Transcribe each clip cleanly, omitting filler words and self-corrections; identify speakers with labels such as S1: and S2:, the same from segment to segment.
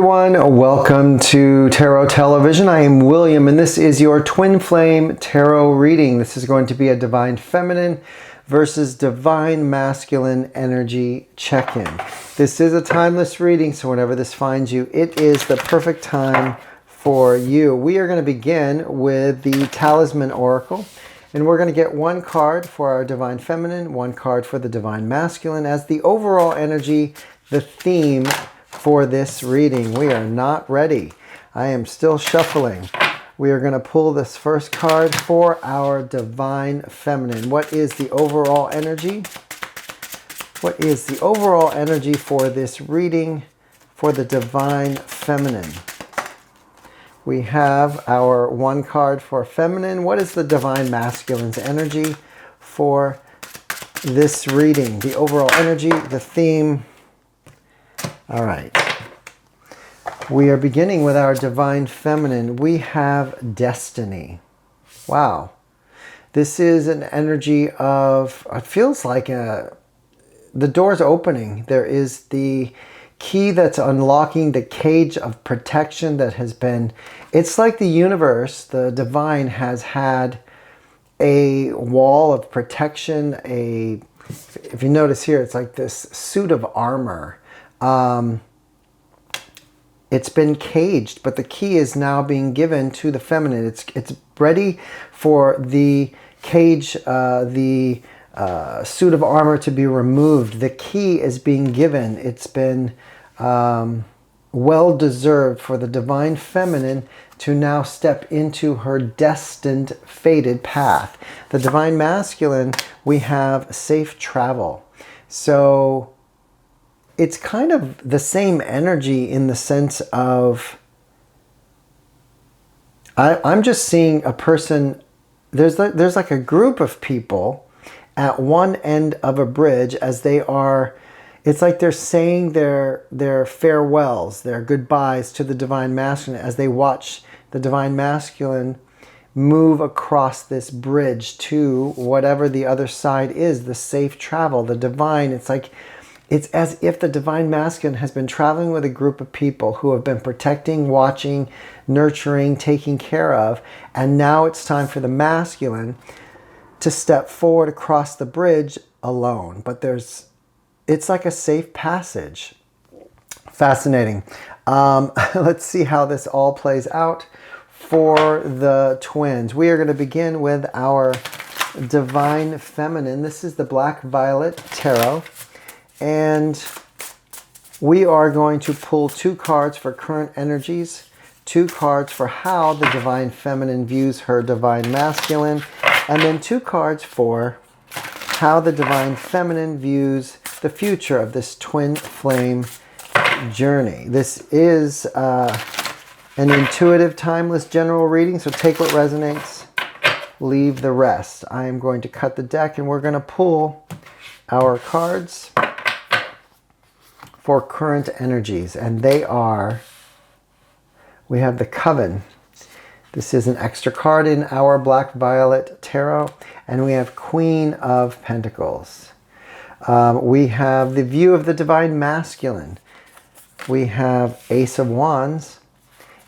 S1: everyone, welcome to Tarot Television. I am William and this is your Twin Flame Tarot reading. This is going to be a Divine Feminine versus Divine Masculine energy check-in. This is a timeless reading, so whenever this finds you, it is the perfect time for you. We are going to begin with the Talisman Oracle, and we're going to get one card for our Divine Feminine, one card for the Divine Masculine as the overall energy, the theme for this reading. We are not ready. I am still shuffling. We are going to pull this first card for our Divine Feminine. What is the overall energy? What is the overall energy for this reading for the Divine Feminine? We have our one card for Feminine. What is the Divine Masculine's energy for this reading? The overall energy, the theme. All right. We are beginning with our Divine Feminine. We have Destiny. Wow. This is an energy of, it feels like the door's opening. There is the key that's unlocking the cage of protection that has been, it's like the universe, the divine has had a wall of protection, if you notice here, it's like this suit of armor. It's been caged, but the key is now being given to the feminine. It's ready for the cage, the suit of armor to be removed. The key is being given. It's been well deserved for the Divine Feminine to now step into her destined, fated path. The Divine Masculine, we have safe travel. So it's kind of the same energy in the sense of, I'm just seeing a person, there's like a group of people at one end of a bridge as they are, it's like they're saying their farewells, their goodbyes to the Divine Masculine as they watch the Divine Masculine move across this bridge to whatever the other side is, the safe travel, the divine. It's as if the Divine Masculine has been traveling with a group of people who have been protecting, watching, nurturing, taking care of, and now it's time for the Masculine to step forward across the bridge alone. But it's like a safe passage. Fascinating. Let's see how this all plays out for the twins. We are going to begin with our Divine Feminine. This is the Black Violet Tarot. And we are going to pull two cards for current energies, two cards for how the Divine Feminine views her Divine Masculine, and then two cards for how the Divine Feminine views the future of this twin flame journey. This is an intuitive, timeless general reading, so take what resonates, leave the rest. I am going to cut the deck and we're going to pull our cards for current energies, and they are, we have the Coven. This is an extra card in our Black Violet Tarot, and we have Queen of Pentacles. We have the view of the Divine Masculine. We have Ace of Wands,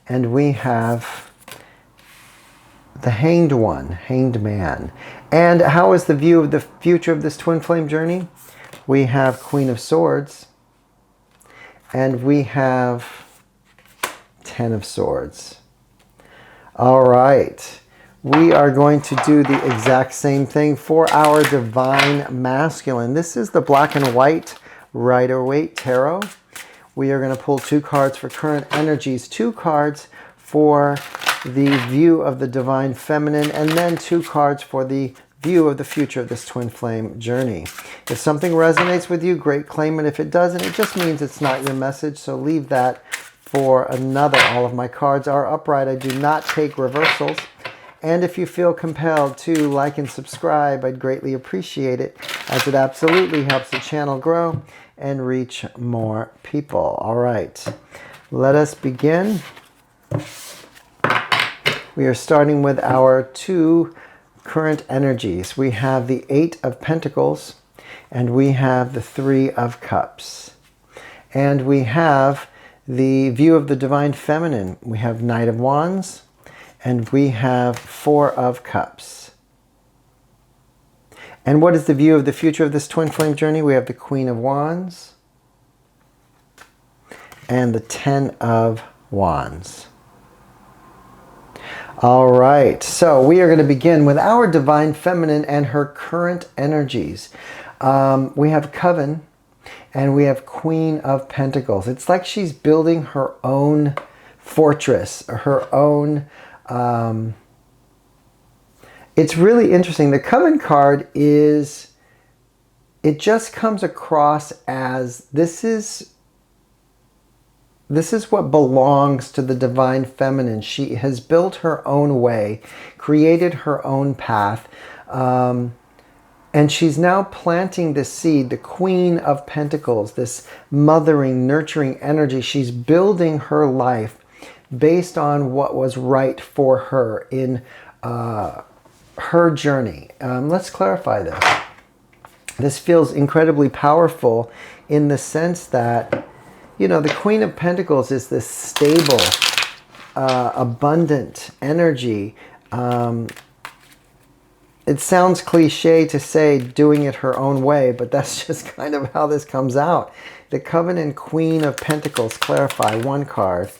S1: and we have the Hanged One, Hanged Man. And how is the view of the future of this twin flame journey? We have Queen of Swords, and we have Ten of Swords. All right. We are going to do the exact same thing for our Divine Masculine. This is the Black and White Rider-Waite Tarot. We are going to pull two cards for current energies, two cards for the view of the Divine Feminine, and then two cards for the view of the future of this twin flame journey. If something resonates with you, great, claim it. If it doesn't, it just means it's not your message, so leave that for another. All of my cards are upright. I do not take reversals. And if you feel compelled to like and subscribe, I'd greatly appreciate it, as it absolutely helps the channel grow and reach more people. All right, let us begin. We are starting with our two current energies. We have the Eight of Pentacles and we have the Three of Cups. And we have the view of the Divine Feminine. We have Knight of Wands, and we have Four of Cups. And what is the view of the future of this twin flame journey? We have the Queen of Wands and the Ten of Wands. All right, so we are going to begin with our Divine Feminine and her current energies. We have Coven and we have Queen of Pentacles. It's like she's building her own fortress, her own... It's really interesting. The Coven card is... It just comes across as this is what belongs to the Divine Feminine. She has built her own way, created her own path, and she's now planting the seed, the Queen of Pentacles, this mothering, nurturing energy. She's building her life based on what was right for her in her journey. Let's clarify this. This feels incredibly powerful in the sense that, you know, the Queen of Pentacles is this stable, abundant energy. It sounds cliche to say doing it her own way, but that's just kind of how this comes out. The Covenant Queen of Pentacles, clarify, one card.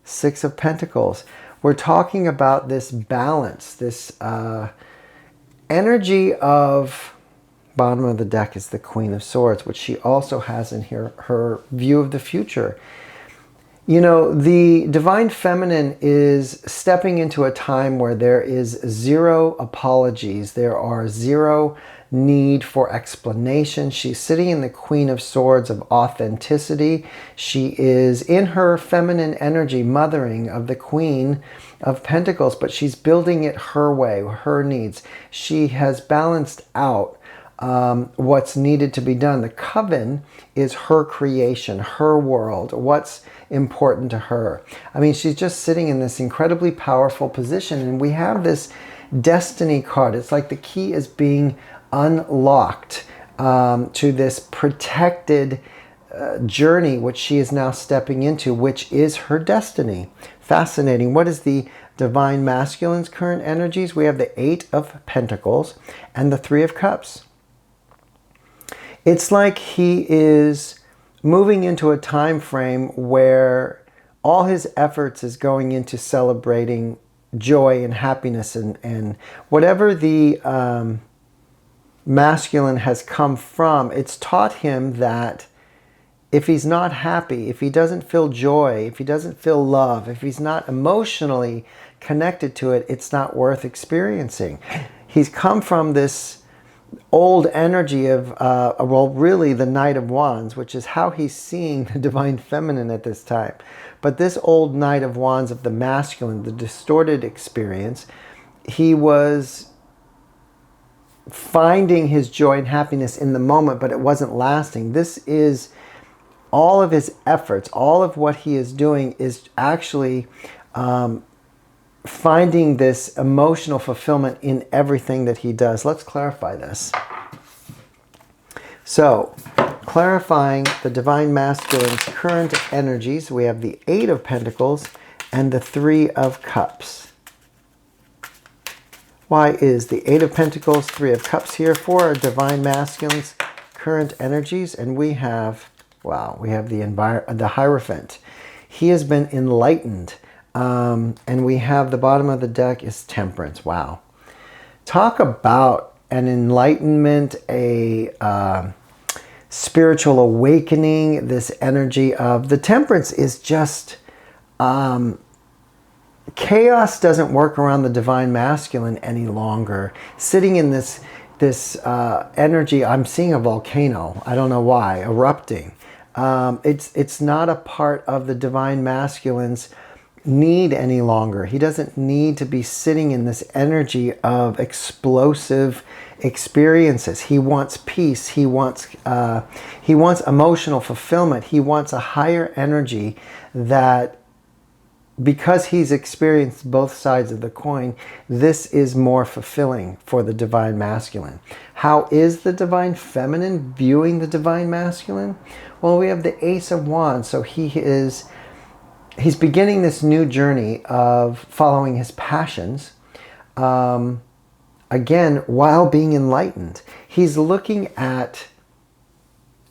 S1: Six of Pentacles. We're talking about this balance, this energy of... Bottom of the deck is the Queen of Swords, which she also has in here, her view of the future. You know, the Divine Feminine is stepping into a time where there is zero apologies. There are zero need for explanation. She's sitting in the Queen of Swords of authenticity. She is in her feminine energy, mothering of the Queen of Pentacles, but she's building it her way, her needs. She has balanced out what's needed to be done. The Coven is her creation, her world, what's important to her. I mean, she's just sitting in this incredibly powerful position, and we have this Destiny card. It's like the key is being unlocked to this protected journey, which she is now stepping into, which is her destiny. Fascinating. What is the Divine Masculine's current energies? We have the Eight of Pentacles and the Three of Cups. It's like he is moving into a time frame where all his efforts is going into celebrating joy and happiness, and whatever the masculine has come from, it's taught him that if he's not happy, if he doesn't feel joy, if he doesn't feel love, if he's not emotionally connected to it, it's not worth experiencing. He's come from this old energy of, well, really the Knight of Wands, which is how he's seeing the Divine Feminine at this time. But this old Knight of Wands of the masculine, the distorted experience, he was finding his joy and happiness in the moment, but it wasn't lasting. This is all of his efforts, all of what he is doing is actually finding this emotional fulfillment in everything that he does. Let's clarify this. So, clarifying the Divine Masculine's current energies, we have the Eight of Pentacles and the Three of Cups. Why is the Eight of Pentacles, Three of Cups here for our Divine Masculine's current energies? And we have, wow, we have the Hierophant. He has been enlightened. And we have the bottom of the deck is Temperance. Wow. Talk about an enlightenment, a spiritual awakening. This energy of the Temperance is just chaos doesn't work around the Divine Masculine any longer. Sitting in this energy, I'm seeing a volcano. I don't know why, erupting. It's not a part of the Divine Masculine's need any longer. He doesn't need to be sitting in this energy of explosive experiences. He wants peace. He wants emotional fulfillment. He wants a higher energy that because he's experienced both sides of the coin, this is more fulfilling for the divine masculine. How is the divine feminine viewing the divine masculine? Well, we have the Ace of Wands. So he's beginning this new journey of following his passions, again, while being enlightened. He's looking at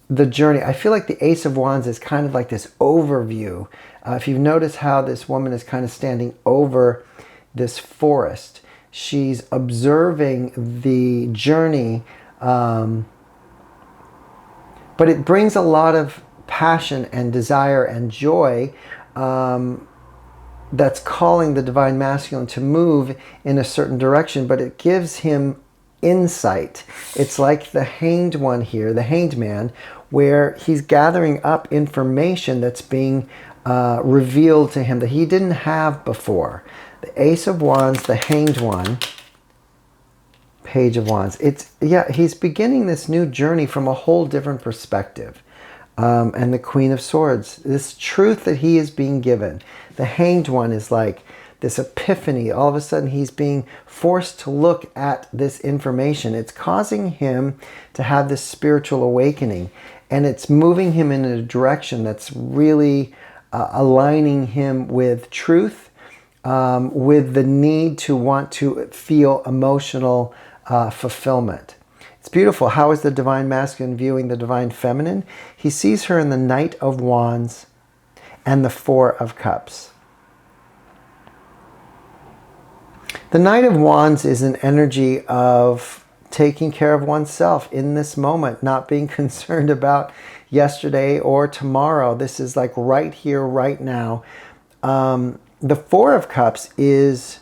S1: the journey. I feel like the Ace of Wands is kind of like this overview. If you've noticed how this woman is kind of standing over this forest, she's observing the journey, but it brings a lot of passion and desire and joy, that's calling the divine masculine to move in a certain direction, but it gives him insight. It's like the hanged one here, the hanged man, where he's gathering up information that's being revealed to him that he didn't have before. The Ace of Wands, the hanged one, Page of Wands. He's beginning this new journey from a whole different perspective. And the Queen of Swords, this truth that he is being given. The hanged one is like this epiphany. All of a sudden he's being forced to look at this information. It's causing him to have this spiritual awakening, and it's moving him in a direction that's really aligning him with truth, with the need to want to feel emotional fulfillment. It's beautiful. How is the divine masculine viewing the divine feminine? He sees her in the Knight of Wands and the Four of Cups. The Knight of Wands is an energy of taking care of oneself in this moment, not being concerned about yesterday or tomorrow. This is like right here, right now. The Four of Cups is,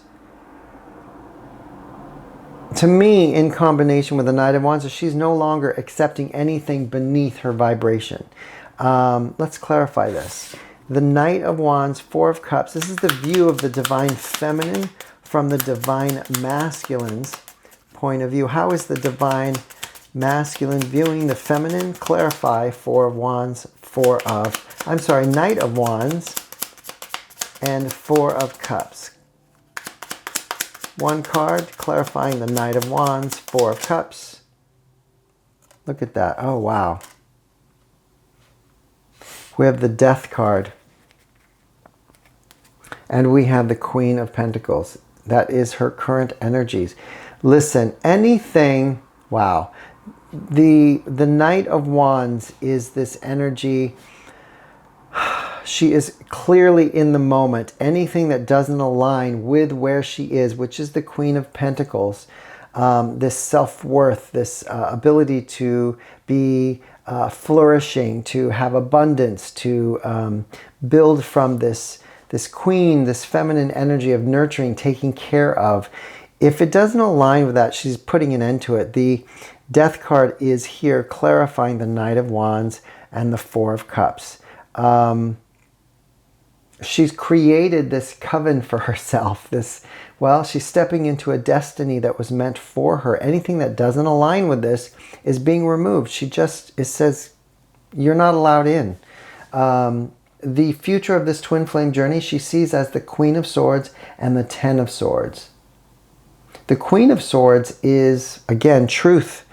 S1: to me, in combination with the Knight of Wands, so she's no longer accepting anything beneath her vibration. Let's clarify this. The Knight of Wands, Four of Cups, this is the view of the divine feminine from the divine masculine's point of view. How is the divine masculine viewing the feminine? Clarify. Knight of Wands and Four of Cups. One card clarifying the Knight of Wands, Four of Cups. Look at that. Oh, wow. We have the Death card. And we have the Queen of Pentacles. That is her current energies. Listen, anything, wow. The Knight of Wands is this energy. She is clearly in the moment. Anything that doesn't align with where she is, which is the Queen of Pentacles, this self-worth, this ability to be flourishing, to have abundance, to build from this queen, this feminine energy of nurturing, taking care of. If it doesn't align with that, she's putting an end to it. The Death card is here clarifying the Knight of Wands and the Four of Cups. She's created this coven for herself. She's stepping into a destiny that was meant for her. Anything that doesn't align with this is being removed. It says, you're not allowed in. The future of this twin flame journey she sees as the Queen of Swords and the Ten of Swords. The Queen of Swords is, again, truth,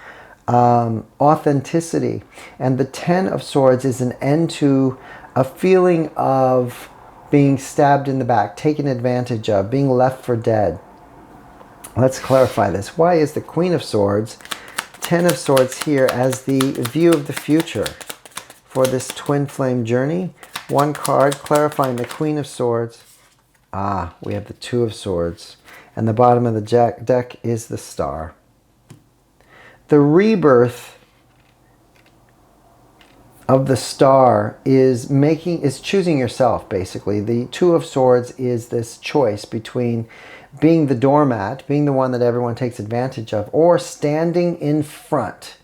S1: authenticity. And the Ten of Swords is an end to a feeling of being stabbed in the back, taken advantage of, being left for dead. Let's clarify this. Why is the Queen of Swords, Ten of Swords here as the view of the future for this twin flame journey? One card clarifying the Queen of Swords. We have the Two of Swords. And the bottom of the deck is the Star. The rebirth of the Star is choosing yourself, basically. The Two of Swords is this choice between being the doormat, being the one that everyone takes advantage of, or standing in front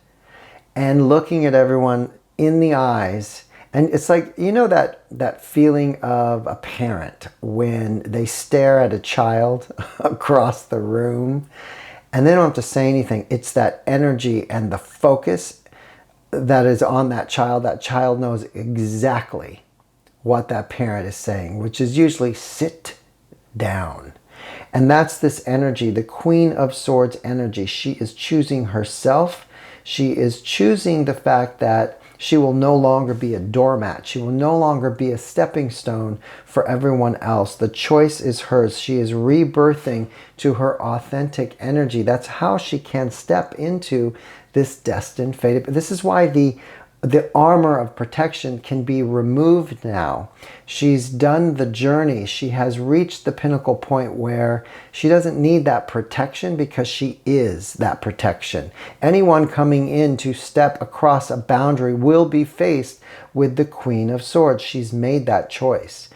S1: and looking at everyone in the eyes. And it's like, you know, that feeling of a parent when they stare at a child across the room and they don't have to say anything. It's that energy and the focus that is on that child. That child knows exactly what that parent is saying, which is usually sit down. And that's this energy, the Queen of Swords energy. She is choosing herself. She is choosing the fact that she will no longer be a doormat. She will no longer be a stepping stone for everyone else. The choice is hers. She is rebirthing to her authentic energy. That's how she can step into this destined fate. This is why the armor of protection can be removed now. She's done the journey. She has reached the pinnacle point where she doesn't need that protection because she is that protection. Anyone coming in to step across a boundary will be faced with the Queen of Swords. She's made that choice.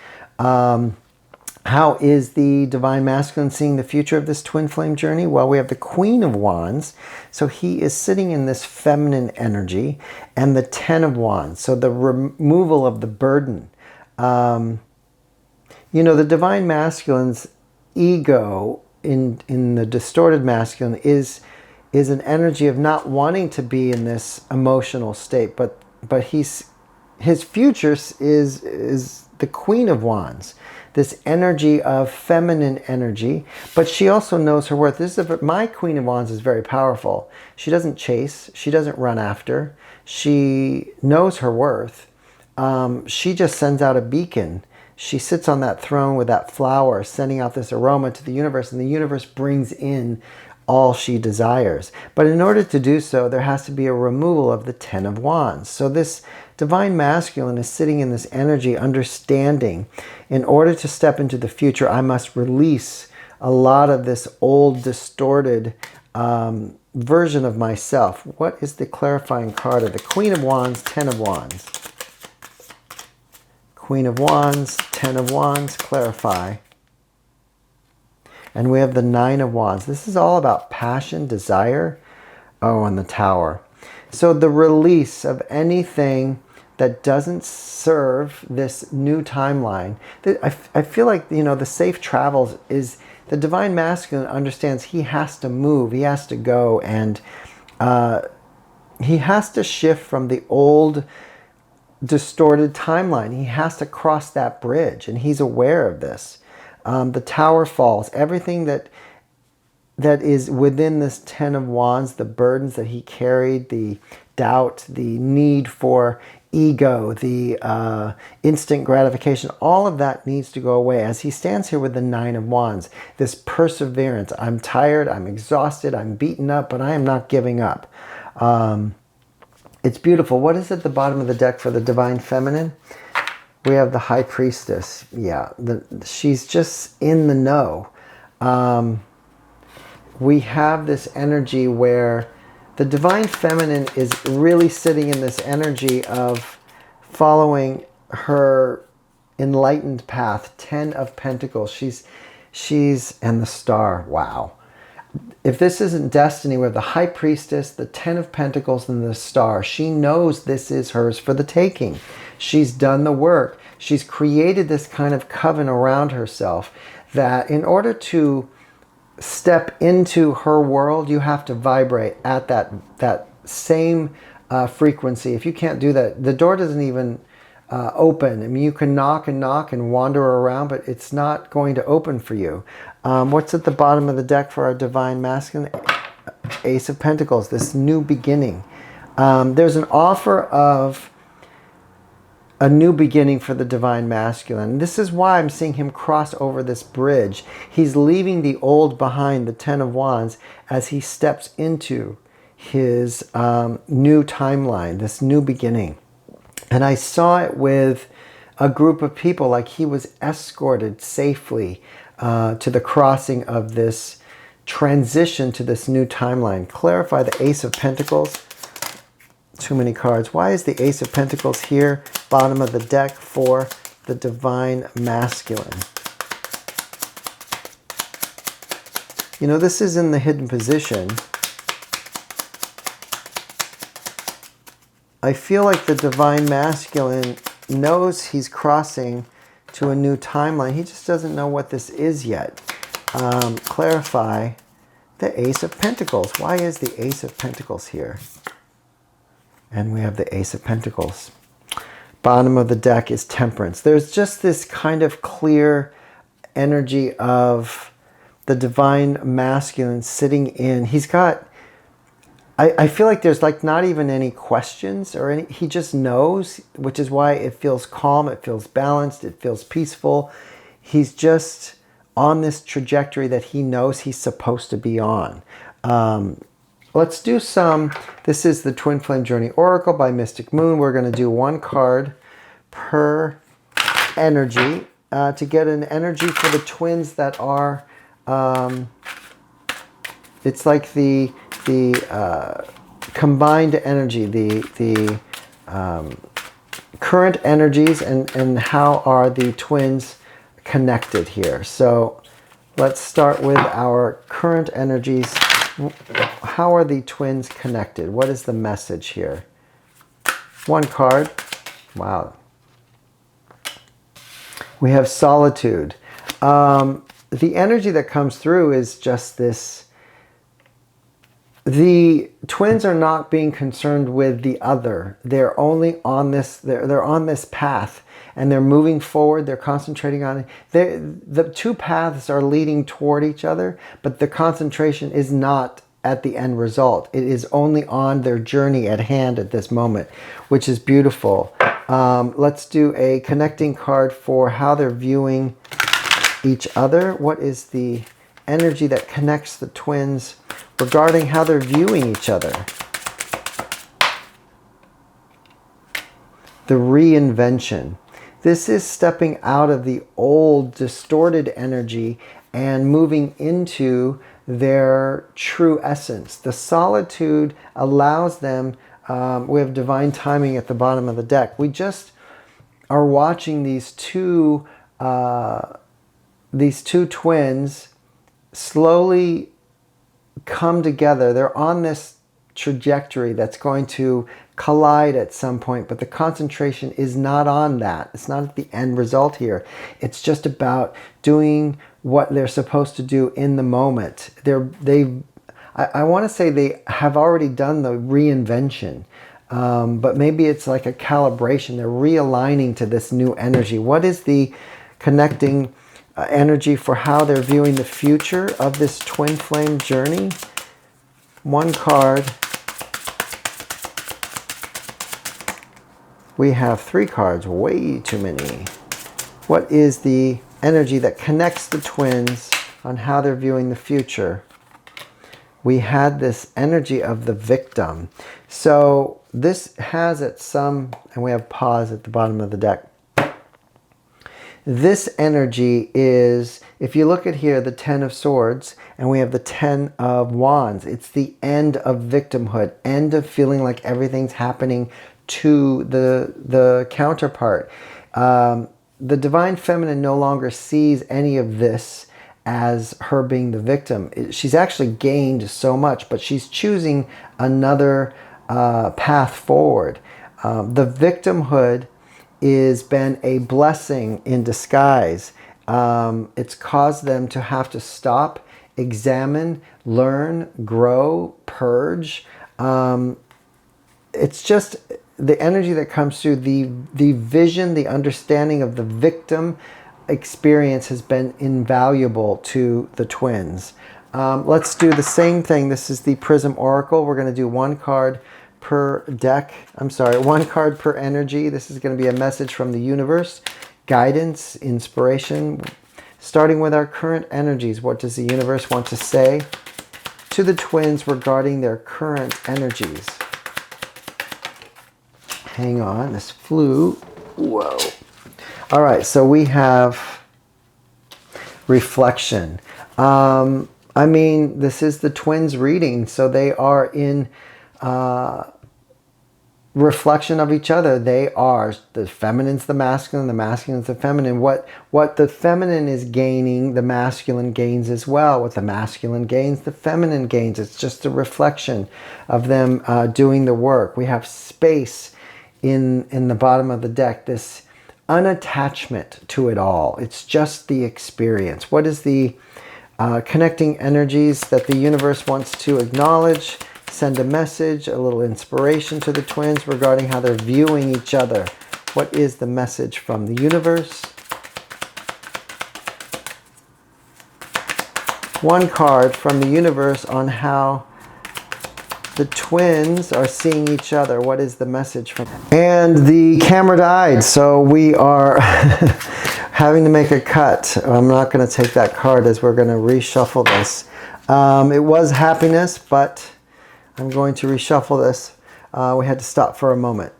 S1: How is the Divine Masculine seeing the future of this twin flame journey? Well, we have the Queen of Wands. So he is sitting in this feminine energy, and the Ten of Wands. So the removal of the burden. You know, the Divine Masculine's ego in the distorted masculine is an energy of not wanting to be in this emotional state, but his future is the Queen of Wands. This energy of feminine energy, but she also knows her worth. My Queen of Wands is very powerful. She doesn't chase. She doesn't run after. She knows her worth. She just sends out a beacon. She sits on that throne with that flower, sending out this aroma to the universe, and the universe brings in all she desires. But in order to do so, there has to be a removal of the Ten of Wands. So this Divine Masculine is sitting in this energy, understanding, in order to step into the future, I must release a lot of this old, distorted version of myself. What is the clarifying card of the Queen of Wands, Ten of Wands? Queen of Wands, Ten of Wands, clarify. And we have the Nine of Wands. This is all about passion, desire. Oh, and the Tower. So the release of anything that doesn't serve this new timeline. I feel like, you know, the safe travels is the Divine Masculine understands he has to move. He has to go, and he has to shift from the old distorted timeline. He has to cross that bridge, and he's aware of this. The Tower falls. Everything that is within this Ten of Wands, the burdens that he carried, the doubt, the need for ego, the instant gratification, all of that needs to go away as he stands here with the Nine of Wands. This perseverance. I'm tired, I'm exhausted, I'm beaten up, but I am not giving up. It's beautiful. What is at the bottom of the deck for the Divine Feminine? We have the High Priestess. Yeah, she's just in the know. We have this energy where the Divine Feminine is really sitting in this energy of following her enlightened path. Ten of Pentacles. She's and the Star. Wow. If this isn't destiny, we have the High Priestess, the Ten of Pentacles, and the Star. She knows this is hers for the taking. She's done the work. She's created this kind of coven around herself that in order to step into her world, you have to vibrate at that same frequency. If you can't do that, the door doesn't even open. I mean, you can knock and knock and wander around, but it's not going to open for you. What's at the bottom of the deck for our Divine Masculine? Ace of Pentacles, this new beginning. There's an offer of a new beginning for the Divine Masculine. This is why I'm seeing him cross over this bridge. He's leaving the old behind, the Ten of Wands, as he steps into his new timeline, this new beginning. And I saw it with a group of people, like he was escorted safely to the crossing of this transition to this new timeline. Clarify the Ace of Pentacles. Too many cards. Why is the Ace of Pentacles here, bottom of the deck, for the Divine Masculine? You know, this is in the hidden position. I feel like the Divine Masculine knows he's crossing to a new timeline. He just doesn't know what this is yet. Clarify the Ace of Pentacles. Why is the Ace of Pentacles here? And we have the Ace of Pentacles. Bottom of the deck is Temperance. There's just this kind of clear energy of the divine masculine sitting in. He's got, I feel like there's like not even any questions or any, he just knows, which is why it feels calm, it feels balanced, it feels peaceful. He's just on this trajectory that he knows he's supposed to be on. Let's do some, this is the Twin Flame Journey Oracle by Mystic Moon. We're going to do one card per energy to get an energy for the twins that are, it's like the combined energy, the current energies, and how are the twins connected here. So let's start with our current energies. How are the twins connected? What is the message here? One card. Wow. We have Solitude. The energy that comes through is just this. The twins are not being concerned with the other. They're only on this, they're on this path, and they're moving forward. They're concentrating on it. The two paths are leading toward each other, but the concentration is not at the end result. It is only on their journey at hand at this moment, which is beautiful. Let's do a connecting card for how they're viewing each other. What is the energy that connects the twins regarding how they're viewing each other? The reinvention. This is stepping out of the old distorted energy and moving into their true essence. The solitude allows them, we have divine timing at the bottom of the deck. We just are watching these two twins slowly come together. They're on this trajectory that's going to collide at some point, but the concentration is not on that. It's not at the end result here. It's just about doing what they're supposed to do in the moment. I want to say they have already done the reinvention, but maybe it's like a calibration. They're realigning to this new energy. What is the connecting energy for how they're viewing the future of this twin flame journey? One card. We have three cards, way too many. What is the energy that connects the twins on how they're viewing the future? We had this energy of the victim. So this has at some, and we have pause at the bottom of the deck. This energy is, if you look at here, the 10 of Swords, and we have the 10 of Wands. It's the end of victimhood, end of feeling like everything's happening to the counterpart. The divine feminine no longer sees any of this as her being the victim. She's actually gained so much, but she's choosing another path forward. The victimhood has been a blessing in disguise. It's caused them to have to stop, examine, learn, grow, purge. It's just the energy that comes through, the vision, the understanding of the victim experience has been invaluable to the twins. Let's do the same thing. This is the Prism Oracle. We're going to do one card per deck. I'm sorry, one card per energy. This is going to be a message from the universe, guidance, inspiration. Starting with our current energies, what does the universe want to say to the twins regarding their current energies? Hang on, this flew. Whoa. All right, so we have reflection. I mean, this is the twins reading, so they are in reflection of each other. They are, the feminine's the masculine's the feminine. What the feminine is gaining, the masculine gains as well. What the masculine gains, the feminine gains. It's just a reflection of them doing the work. We have space in the bottom of the deck, this unattachment to it all. It's just the experience. What is the connecting energies that the universe wants to acknowledge, send a message, a little inspiration to the twins regarding how they're viewing each other? What is the message from the universe? One card from the universe on how the twins are seeing each other. What is the message from... And the camera died, so we are having to make a cut. I'm not going to take that card as we're going to reshuffle this. It was happiness, but I'm going to reshuffle this. We had to stop for a moment.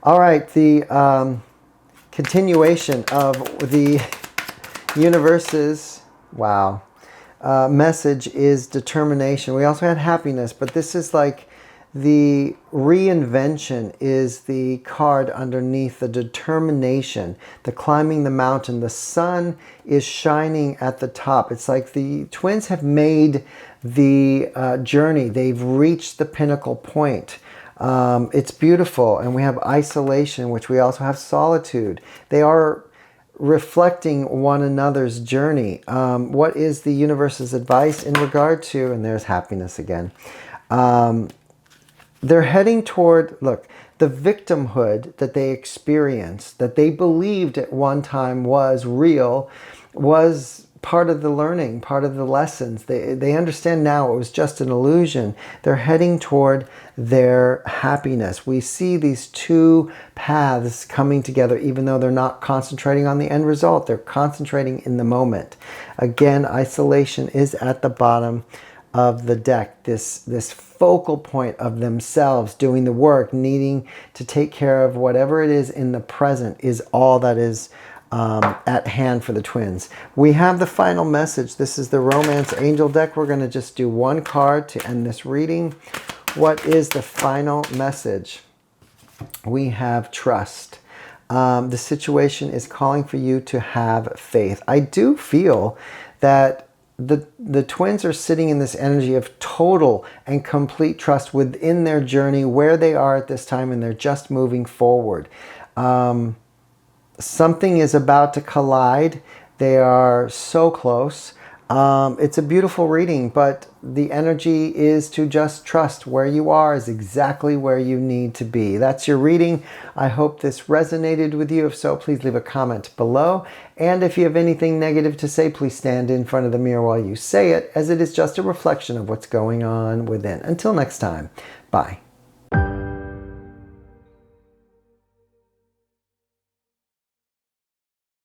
S1: All right, the continuation of the universe's... Wow. Message is determination. We also had happiness, but this is like the reinvention is the card underneath the determination, the climbing the mountain. The sun is shining at the top. It's like the twins have made the journey. They've reached the pinnacle point. It's beautiful. And we have isolation, which we also have solitude. They are reflecting one another's journey. What is the universe's advice in regard to, and there's happiness again. They're heading toward, look, the victimhood that they experienced, that they believed at one time was real, was part of the learning, part of the lessons. They understand now it was just an illusion. They're heading toward their happiness. We see these two paths coming together, even though they're not concentrating on the end result. They're concentrating in the moment. Again, isolation is at the bottom of the deck. This focal point of themselves doing the work, needing to take care of whatever it is in the present is all that is at hand for the twins. We have the final message. This is the Romance Angel deck. We're going to just do one card to end this reading. What is the final message? We have trust. The situation is calling for you to have faith. I do feel that the twins are sitting in this energy of total and complete trust within their journey, where they are at this time, and they're just moving forward. Something is about to collide. They are so close. It's a beautiful reading, but the energy is to just trust where you are is exactly where you need to be. That's your reading. I hope this resonated with you. If so, please leave a comment below. And if you have anything negative to say, please stand in front of the mirror while you say it, as it is just a reflection of what's going on within. Until next time, bye.